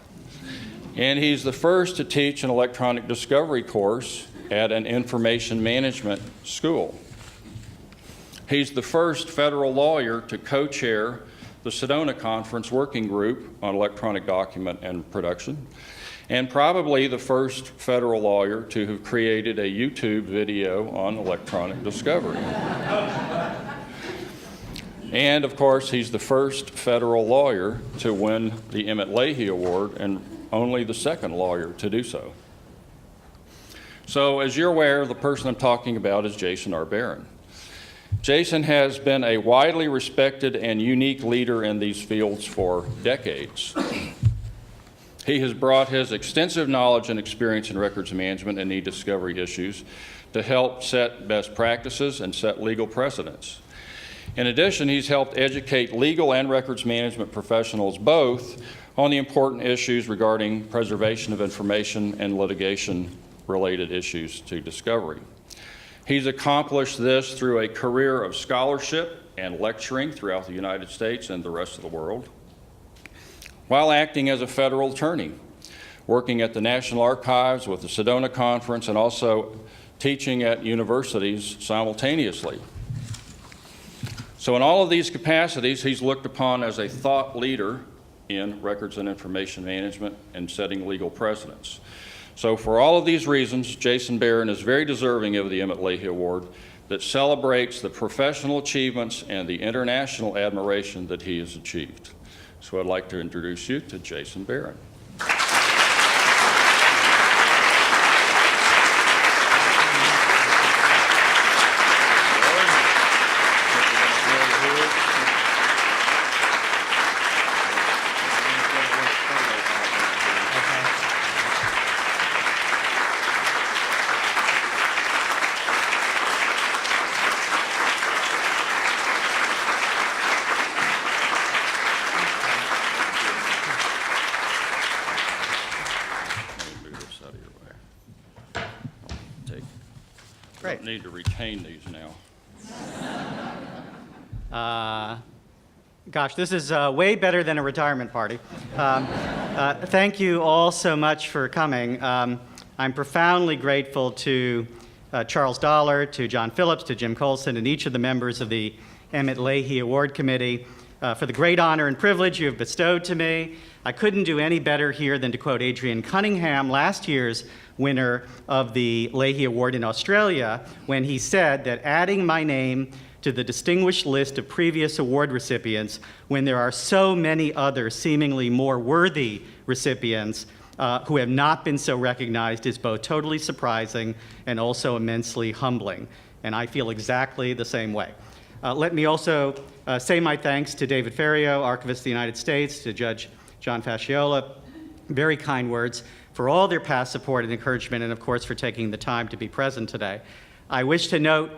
And he's the first to teach an electronic discovery course at an information management school. He's the first federal lawyer to co-chair the Sedona Conference Working Group on Electronic Document and Production, and probably the first federal lawyer to have created a YouTube video on electronic discovery. And of course, he's the first federal lawyer to win the Emmett Leahy Award and only the second lawyer to do so. So as you're aware, the person I'm talking about is Jason R. Barron. Jason has been a widely respected and unique leader in these fields for decades. He has brought his extensive knowledge and experience in records management and e-discovery issues to help set best practices and set legal precedents. In addition, he's helped educate legal and records management professionals both on the important issues regarding preservation of information and litigation-related issues to discovery. He's accomplished this through a career of scholarship and lecturing throughout the United States and the rest of the world, while acting as a federal attorney, working at the National Archives with the Sedona Conference, and also teaching at universities simultaneously. So in all of these capacities, he's looked upon as a thought leader in records and information management and setting legal precedents. So for all of these reasons, Jason Barron is very deserving of the Emmett Leahy Award that celebrates the professional achievements and the international admiration that he has achieved. So I'd like to introduce you to Jason Barron. Great. Need to retain these now. Gosh, this is way better than a retirement party. Thank you all so much for coming. I'm profoundly grateful to Charles Dollar, to John Phillips, to Jim Coulson, and each of the members of the Emmett Leahy Award Committee for the great honor and privilege you have bestowed to me. I couldn't do any better here than to quote Adrian Cunningham, last year's winner of the Leahy Award in Australia, when he said that adding my name to the distinguished list of previous award recipients when there are so many other seemingly more worthy recipients who have not been so recognized is both totally surprising and also immensely humbling. And I feel exactly the same way. Let me also say my thanks to David Ferriero, Archivist of the United States, to Judge John Facciola, very kind words for all their past support and encouragement, and of course for taking the time to be present today. I wish to note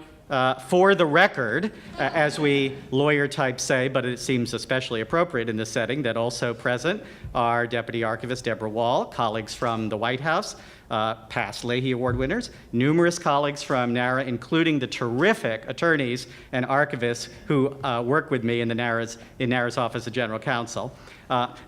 for the record, as we lawyer types say, but it seems especially appropriate in this setting, that also present are Deputy Archivist Deborah Wall, colleagues from the White House, past Leahy Award winners, numerous colleagues from NARA, including the terrific attorneys and archivists who work with me in NARA's Office of General Counsel.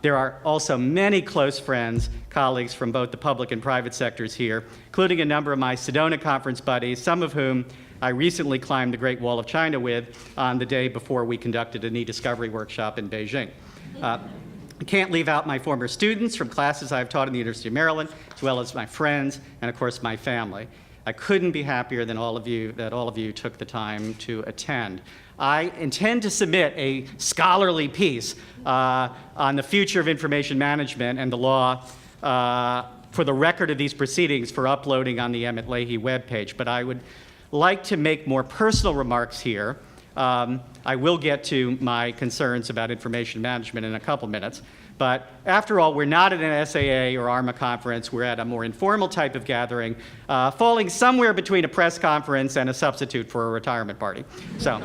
There are also many close friends, colleagues from both the public and private sectors here, including a number of my Sedona Conference buddies, some of whom I recently climbed the Great Wall of China with on the day before we conducted an e-discovery workshop in Beijing. I can't leave out my former students from classes I've taught at the University of Maryland, as well as my friends, and of course my family. I couldn't be happier than all of you took the time to attend. I intend to submit a scholarly piece on the future of information management and the law for the record of these proceedings for uploading on the Emmett Leahy webpage, but I would like to make more personal remarks here. I will get to my concerns about information management in a couple minutes, but after all, we're not at an SAA or ARMA conference. We're at a more informal type of gathering, falling somewhere between a press conference and a substitute for a retirement party. So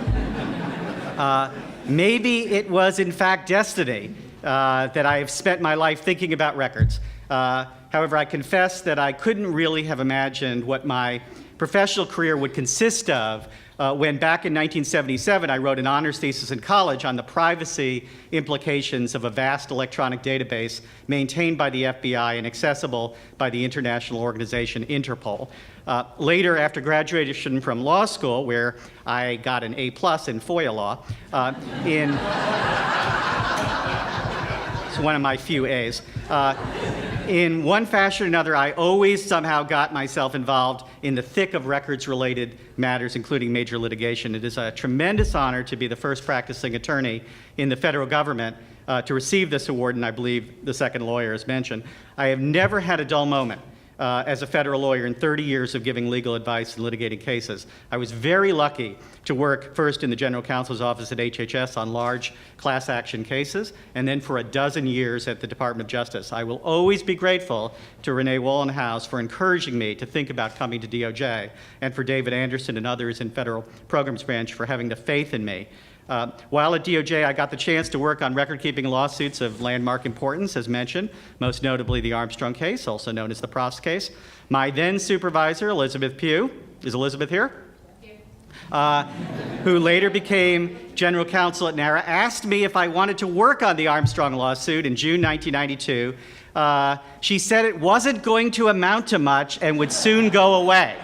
maybe it was in fact destiny that I have spent my life thinking about records. However, I confess that I couldn't really have imagined what my professional career would consist of when back in 1977 I wrote an honors thesis in college on the privacy implications of a vast electronic database maintained by the FBI and accessible by the international organization Interpol. Later, after graduation from law school, where I got an A+ in FOIA law, It's one of my few A's. In one fashion or another, I always somehow got myself involved in the thick of records-related matters, including major litigation. It is a tremendous honor to be the first practicing attorney in the federal government to receive this award, and I believe the second lawyer, as mentioned. I have never had a dull moment as a federal lawyer in 30 years of giving legal advice and litigating cases. I was very lucky to work first in the General Counsel's office at HHS on large class action cases, and then for a dozen years at the Department of Justice. I will always be grateful to Renee Wallenhouse for encouraging me to think about coming to DOJ, and for David Anderson and others in Federal Programs Branch for having the faith in me. While at DOJ, I got the chance to work on record-keeping lawsuits of landmark importance, as mentioned, most notably the Armstrong case, also known as the Prost case. My then supervisor, Elizabeth Pugh, is Elizabeth here? Who later became general counsel at NARA, asked me if I wanted to work on the Armstrong lawsuit in June 1992. She said it wasn't going to amount to much and would soon go away.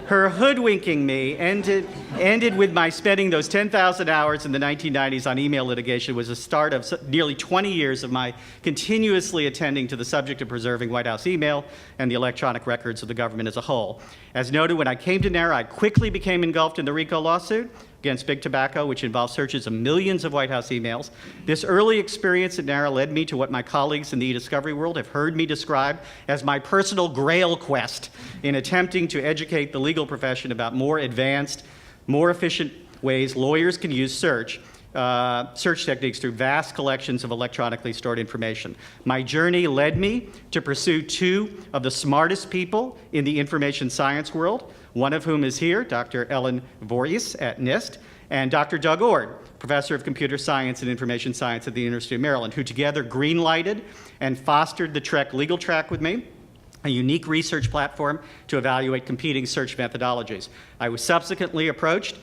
Her hoodwinking me ended with my spending those 10,000 hours in the 1990s on email litigation. Was the start of nearly 20 years of my continuously attending to the subject of preserving White House email and the electronic records of the government as a whole. As noted, when I came to NARA, I quickly became engulfed in the RICO lawsuit against Big Tobacco, which involved searches of millions of White House emails. This early experience at NARA led me to what my colleagues in the e-discovery world have heard me describe as my personal grail quest in attempting to educate the legal profession about more advanced, more efficient ways lawyers can use search techniques through vast collections of electronically stored information. My journey led me to pursue two of the smartest people in the information science world, one of whom is here, Dr. Ellen Voorhees at NIST, and Dr. Doug Ord, professor of computer science and information science at the University of Maryland, who together green-lighted and fostered the Trek legal track with me, a unique research platform to evaluate competing search methodologies. I was subsequently approached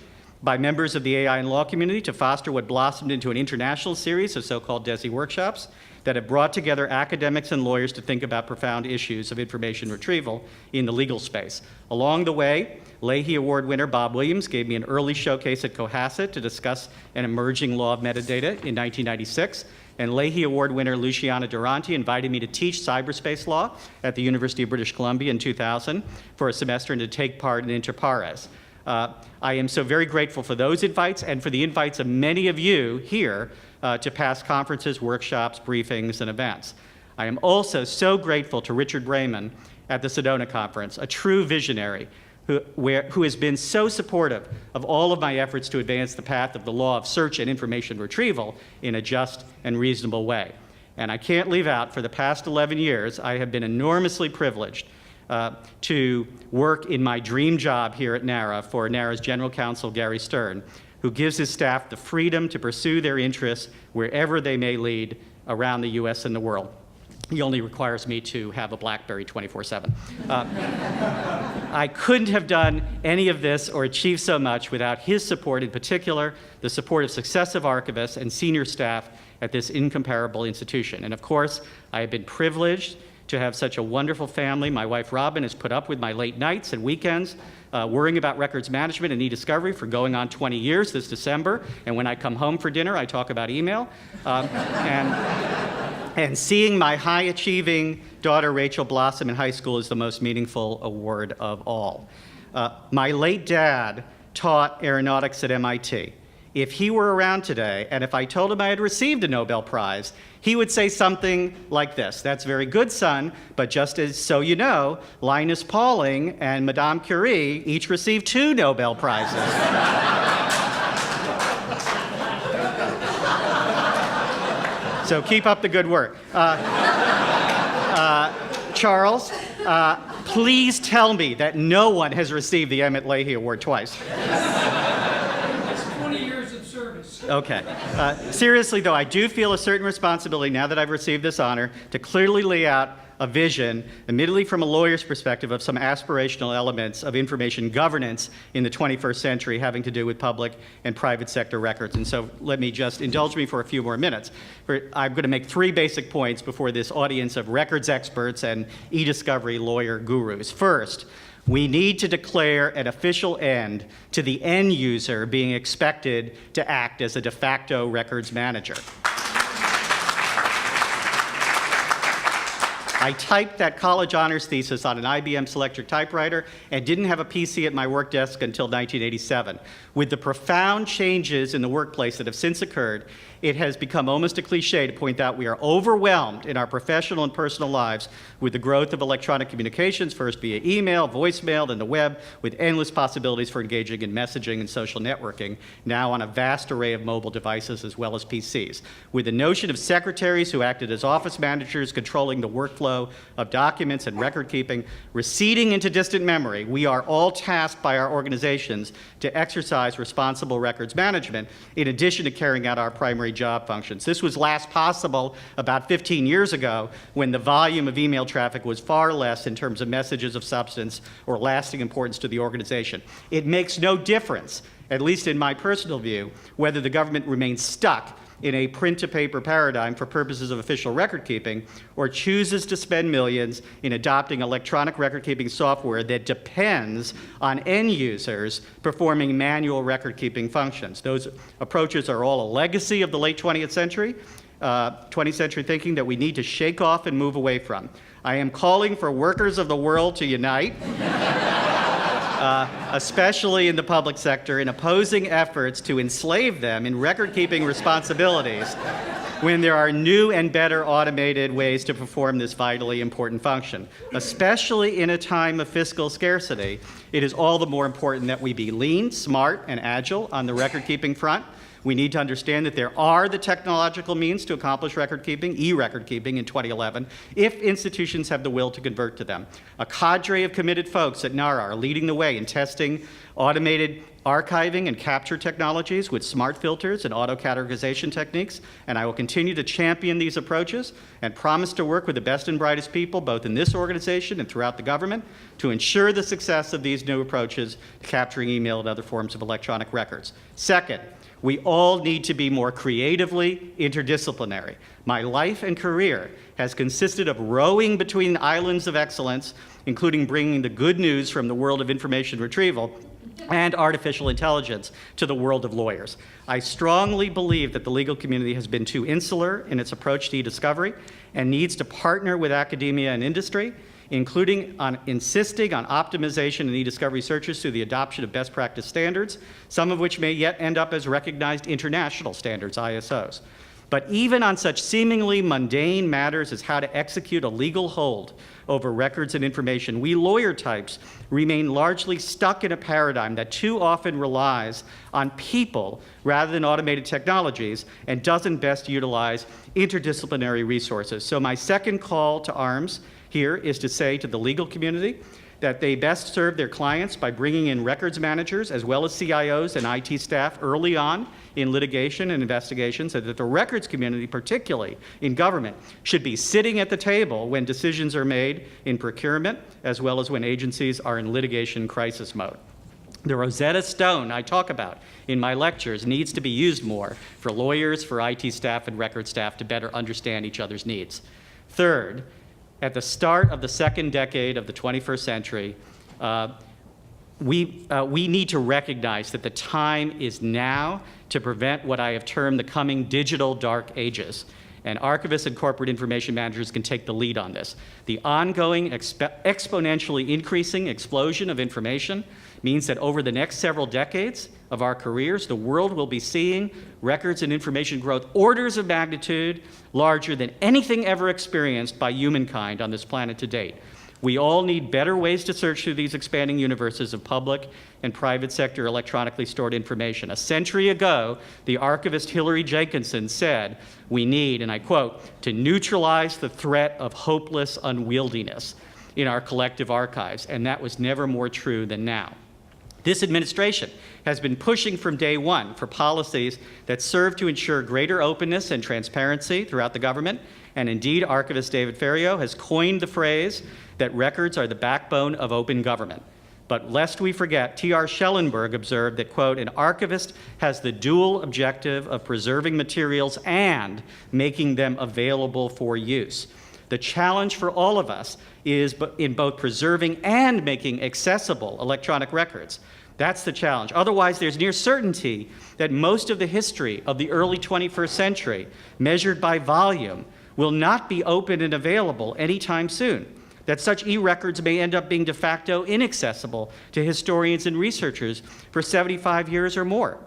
by members of the AI and law community to foster what blossomed into an international series of so-called DESI workshops that have brought together academics and lawyers to think about profound issues of information retrieval in the legal space. Along the way, Leahy Award winner Bob Williams gave me an early showcase at Cohasset to discuss an emerging law of metadata in 1996, and Leahy Award winner Luciana Durante invited me to teach cyberspace law at the University of British Columbia in 2000 for a semester and to take part in Inter Pares. I am so very grateful for those invites and for the invites of many of you here to past conferences, workshops, briefings, and events. I am also so grateful to Richard Brayman at the Sedona Conference, a true visionary who has been so supportive of all of my efforts to advance the path of the law of search and information retrieval in a just and reasonable way. And I can't leave out, for the past 11 years, I have been enormously privileged to work in my dream job here at NARA for NARA's General Counsel, Gary Stern, who gives his staff the freedom to pursue their interests wherever they may lead around the US and the world. He only requires me to have a BlackBerry 24/7. I couldn't have done any of this or achieved so much without his support, in particular, the support of successive archivists and senior staff at this incomparable institution. And of course, I have been privileged to have such a wonderful family. My wife, Robin, has put up with my late nights and weekends, worrying about records management and e-discovery for going on 20 years this December. And when I come home for dinner, I talk about email. And seeing my high-achieving daughter, Rachel, blossom in high school is the most meaningful award of all. My late dad taught aeronautics at MIT. If he were around today, and if I told him I had received a Nobel Prize, he would say something like this: "That's very good, son, but just as so you know, Linus Pauling and Madame Curie each received 2 Nobel Prizes." So keep up the good work. Charles, please tell me that no one has received the Emmett Leahy Award twice. Okay. Seriously, though, I do feel a certain responsibility now that I've received this honor to clearly lay out a vision, admittedly from a lawyer's perspective, of some aspirational elements of information governance in the 21st century having to do with public and private sector records. And so let me just indulge me for a few more minutes. I'm going to make 3 basic points before this audience of records experts and e-discovery lawyer gurus. First, We need to declare an official end to the end user being expected to act as a de facto records manager. I typed that college honors thesis on an IBM Selectric typewriter and didn't have a PC at my work desk until 1987. With the profound changes in the workplace that have since occurred, it has become almost a cliche to point out we are overwhelmed in our professional and personal lives with the growth of electronic communications, first via email, voicemail, then the web, with endless possibilities for engaging in messaging and social networking, now on a vast array of mobile devices as well as PCs. With the notion of secretaries who acted as office managers controlling the workflow of documents and record keeping receding into distant memory, we are all tasked by our organizations to exercise responsible records management in addition to carrying out our primary job functions. This was last possible about 15 years ago when the volume of email traffic was far less in terms of messages of substance or lasting importance to the organization. It makes no difference, at least in my personal view, whether the government remains stuck in a print-to-paper paradigm for purposes of official record keeping, or chooses to spend millions in adopting electronic record-keeping software that depends on end users performing manual record-keeping functions. Those approaches are all a legacy of the late 20th century, 20th century thinking that we need to shake off and move away from. I am calling for workers of the world to unite, especially in the public sector, in opposing efforts to enslave them in record-keeping responsibilities when there are new and better automated ways to perform this vitally important function. Especially in a time of fiscal scarcity, it is all the more important that we be lean, smart, and agile on the record-keeping front. We need to understand that there are the technological means to accomplish record keeping, e-record keeping in 2011, if institutions have the will to convert to them. A cadre of committed folks at NARA are leading the way in testing automated archiving and capture technologies with smart filters and auto-categorization techniques, and I will continue to champion these approaches and promise to work with the best and brightest people, both in this organization and throughout the government, to ensure the success of these new approaches to capturing email and other forms of electronic records. Second, we all need to be more creatively interdisciplinary. My life and career has consisted of rowing between islands of excellence, including bringing the good news from the world of information retrieval and artificial intelligence to the world of lawyers. I strongly believe that the legal community has been too insular in its approach to e-discovery and needs to partner with academia and industry, including on insisting on optimization in e-discovery searches through the adoption of best practice standards, some of which may yet end up as recognized international standards, ISOs. But even on such seemingly mundane matters as how to execute a legal hold over records and information, we lawyer types remain largely stuck in a paradigm that too often relies on people rather than automated technologies and doesn't best utilize interdisciplinary resources. So my second call to arms here is to say to the legal community that they best serve their clients by bringing in records managers as well as CIOs and IT staff early on in litigation and investigations, so that the records community, particularly in government, should be sitting at the table when decisions are made in procurement as well as when agencies are in litigation crisis mode. The Rosetta Stone I talk about in my lectures needs to be used more for lawyers, for IT staff, and record staff to better understand each other's needs. Third, at the start of the second decade of the 21st century, we need to recognize that the time is now to prevent what I have termed the coming digital dark ages. And archivists and corporate information managers can take the lead on this. The ongoing exponentially increasing explosion of information means that over the next several decades of our careers, the world will be seeing records and information growth orders of magnitude larger than anything ever experienced by humankind on this planet to date. We all need better ways to search through these expanding universes of public and private sector electronically stored information. A century ago, the archivist Hillary Jenkinson said, we need, and I quote, to neutralize the threat of hopeless unwieldiness in our collective archives, and that was never more true than now. This administration has been pushing from day one for policies that serve to ensure greater openness and transparency throughout the government, and indeed, archivist David Ferriero has coined the phrase that records are the backbone of open government. But lest we forget, T.R. Schellenberg observed that, quote, an archivist has the dual objective of preserving materials and making them available for use. The challenge for all of us is in both preserving and making accessible electronic records. That's the challenge. Otherwise, there's near certainty that most of the history of the early 21st century, measured by volume, will not be open and available anytime soon, that such e-records may end up being de facto inaccessible to historians and researchers for 75 years or more.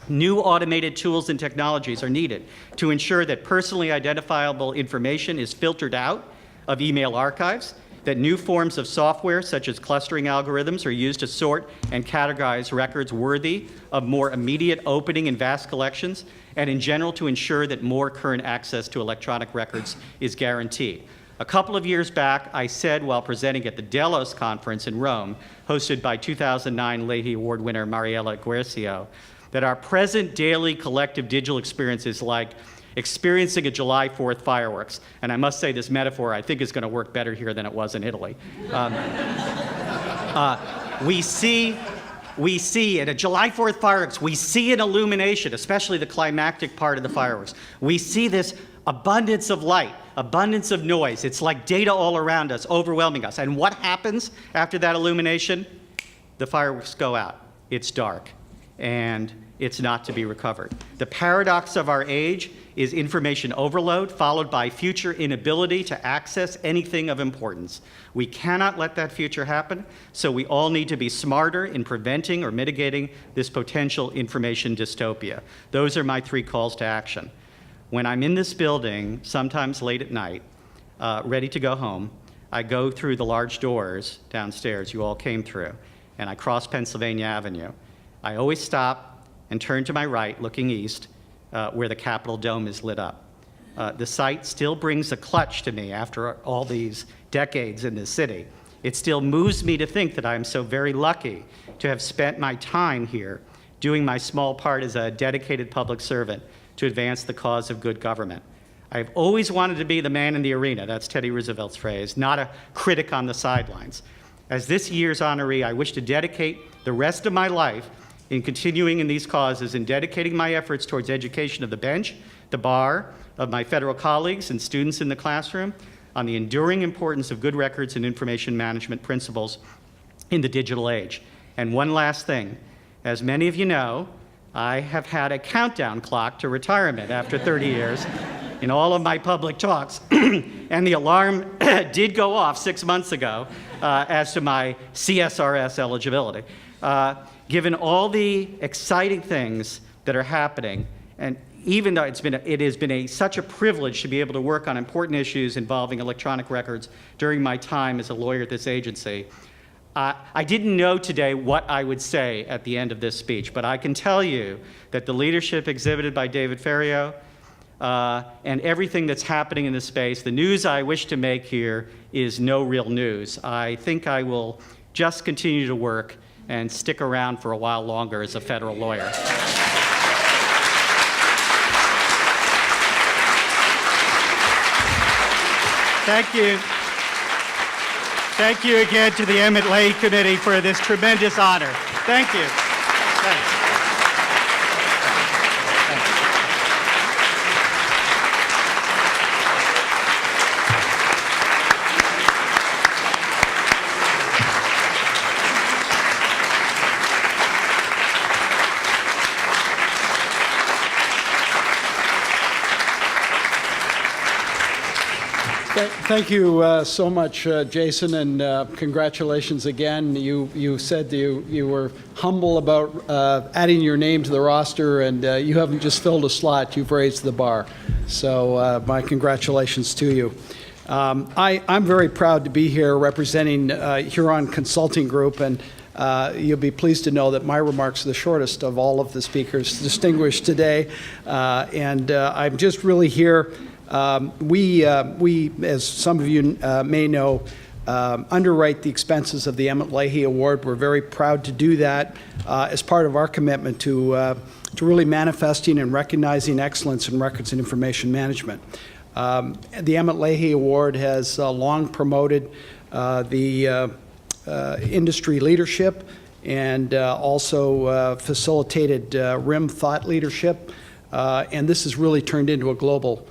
New automated tools and technologies are needed to ensure that personally identifiable information is filtered out of email archives, that new forms of software, such as clustering algorithms, are used to sort and categorize records worthy of more immediate opening in vast collections, and in general to ensure that more current access to electronic records is guaranteed. A couple of years back, I said while presenting at the Delos conference in Rome, hosted by 2009 Leahy Award winner Mariela Guercio, that our present daily collective digital experience is like experiencing a July 4th fireworks. And I must say this metaphor I think is going to work better here than it was in Italy. We see at a July 4th fireworks, we see an illumination, especially the climactic part of the fireworks. We see this abundance of light, abundance of noise. It's like data all around us, overwhelming us. And what happens after that illumination? The fireworks go out. It's dark, and it's not to be recovered. The paradox of our age is information overload followed by future inability to access anything of importance. We cannot let that future happen, so we all need to be smarter in preventing or mitigating this potential information dystopia. Those are my 3 calls to action. When I'm in this building, sometimes late at night, ready to go home, I go through the large doors downstairs you all came through, and I cross Pennsylvania Avenue. I always stop and turn to my right, looking east, where the Capitol Dome is lit up. The sight still brings a clutch to me after all these decades in this city. It still moves me to think that I am so very lucky to have spent my time here doing my small part as a dedicated public servant to advance the cause of good government. I've always wanted to be the man in the arena, that's Teddy Roosevelt's phrase, not a critic on the sidelines. As this year's honoree, I wish to dedicate the rest of my life in continuing in these causes and dedicating my efforts towards education of the bench, the bar, of my federal colleagues and students in the classroom on the enduring importance of good records and information management principles in the digital age. And one last thing, as many of you know, I have had a countdown clock to retirement after 30 years in all of my public talks, and the alarm did go off 6 months ago as to my CSRS eligibility. Given all the exciting things that are happening, and even though it has been such a privilege to be able to work on important issues involving electronic records during my time as a lawyer at this agency, I didn't know today what I would say at the end of this speech, but I can tell you that the leadership exhibited by David Ferriero and everything that's happening in this space, the news I wish to make here is no real news. I think I will just continue to work and stick around for a while longer as a federal lawyer. Thank you. Thank you again to the Emmett Leahy Committee for this tremendous honor. Thank you. Thanks. Thank you so much, Jason, and congratulations again. You said you were humble about adding your name to the roster, and you haven't just filled a slot, you've raised the bar. So my congratulations to you. I'm very proud to be here representing Huron Consulting Group, and you'll be pleased to know that my remarks are the shortest of all of the speakers distinguished today, and I'm just really here. We, as some of you may know, underwrite the expenses of the Emmett Leahy Award. We're very proud to do that as part of our commitment to really manifesting and recognizing excellence in records and information management. The Emmett Leahy Award has long promoted the industry leadership and also facilitated RIM thought leadership, and this has really turned into a global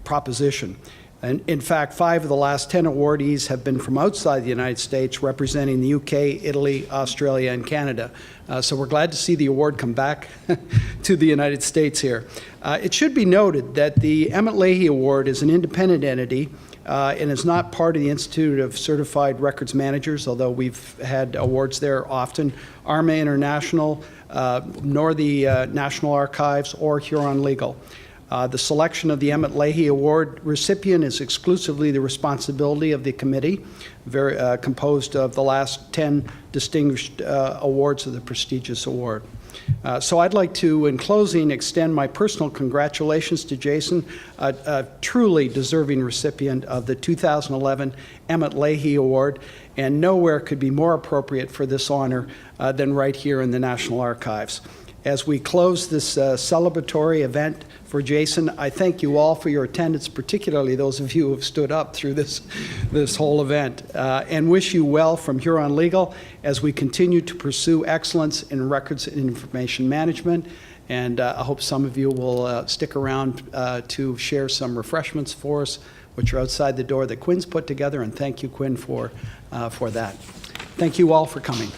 proposition. And in fact, 5 of the last 10 awardees have been from outside the United States, representing the UK, Italy, Australia, and Canada. So we're glad to see the award come back to the United States here. It should be noted that the Emmett Leahy Award is an independent entity and is not part of the Institute of Certified Records Managers, although we've had awards there often, ARMA International, nor the National Archives or Huron Legal. The selection of the Emmett Leahy Award recipient is exclusively the responsibility of the committee, composed of the last 10 distinguished awards of the prestigious award. So I'd like to, in closing, extend my personal congratulations to Jason, a truly deserving recipient of the 2011 Emmett Leahy Award, and nowhere could be more appropriate for this honor than right here in the National Archives. As we close this celebratory event for Jason, I thank you all for your attendance, particularly those of you who have stood up through this whole event, and wish you well from Huron Legal as we continue to pursue excellence in records and information management. And I hope some of you will stick around to share some refreshments for us, which are outside the door that Quinn's put together, and thank you, Quinn, for that. Thank you all for coming.